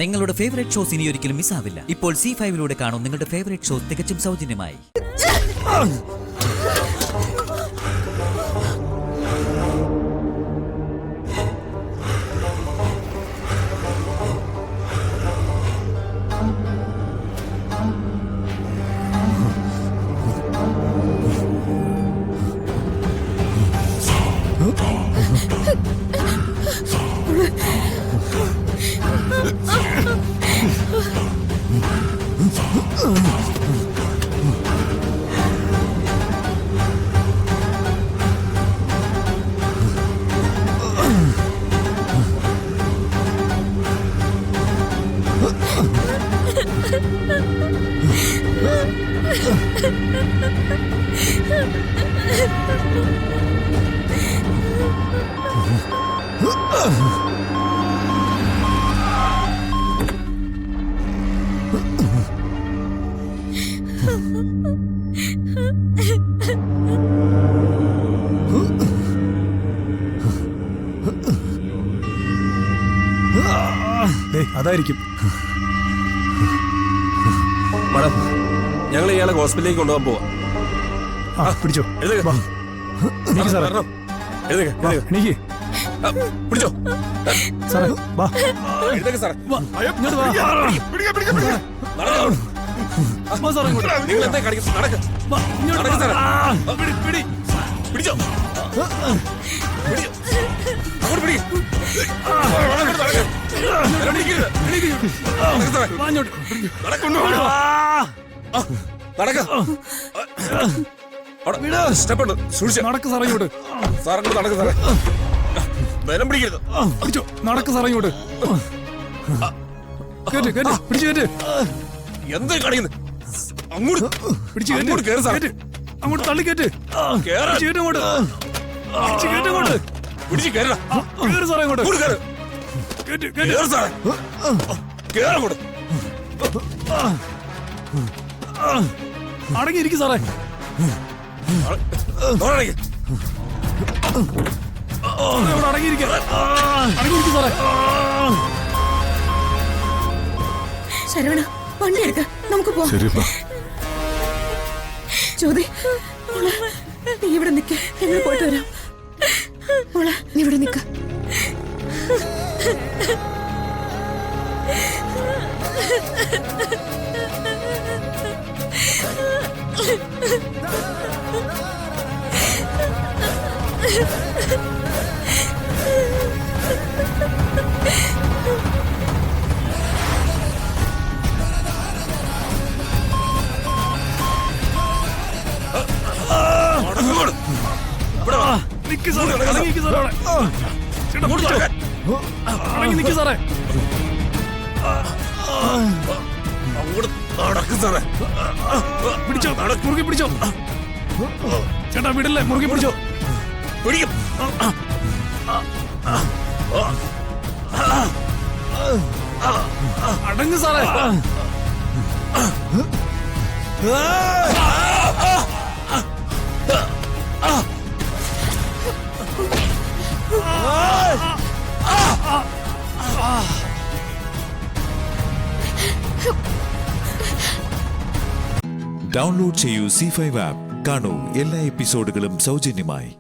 നിങ്ങളുടെ favourite shows ഇനി ഒരിക്കലും മിസ്സാവില്ല. ഇപ്പോൾ C5 കാണും നിങ്ങളുടെ ഫേവറേറ്റ് ഷോസ് തികച്ചും സൗജന്യമായി. അതായിരിക്കും. ഞങ്ങൾ ഇയാളെ ഹോസ്പിറ്റലിലേക്ക് കൊണ്ടുപോകാൻ പോവാ. പിടിച്ചോ. പിടിച്ചോ സാറേ. നിങ്ങൾ എന്താ കാണിക്കുന്നത്? പിടിച്ചോ സ്റ്റെപ്പ് നടക്ക് സാറേ ഇങ്ങോട്ട്. സാറങ്ങോട്ട് നടക്ക് സാറേ. ബലം പിടിക്കരുത്. നടക്ക് സാറേ ഇങ്ങോട്ട്. പിടിച്ചു കയറ്റ്. എന്താ കാണിക്കുന്നത്? അങ്ങോട്ട് പിടിച്ചു അങ്ങോട്ട് കയറി സാറേ. അങ്ങോട്ട് തള്ളിക്കയറ്റ്. അങ്ങോട്ട് പിടിച്ച് കയറ സാറേ. അങ്ങോട്ട് സാറേ. കേറങ്ങോട്ട്. അടങ്ങിയിരിക്കും സാറേ. അടങ്ങിയിരിക്കും സാറേ. ശരവണ, വണ്ടി എടുക്ക, നമുക്ക് പോവാം. ജ്യോതി, നീ ഇവിടെ നിൽക്ക, ഞങ്ങൾ പോയിട്ട് വരാം. മോളെ, നീ ഇവിടെ നിൽക്ക. മുറുകെ പിടിച്ചോ ചേട്ടാ. വിടല്ലേ, മുറുകെ പിടിച്ചോ. അടങ്ങ് സാറേ. ഡൗൺലോഡ് ചെയ്യൂ C5 ആപ്പ്. കാണൂ എല്ലാ എപ്പിസോഡുകളും സൗജന്യമായി.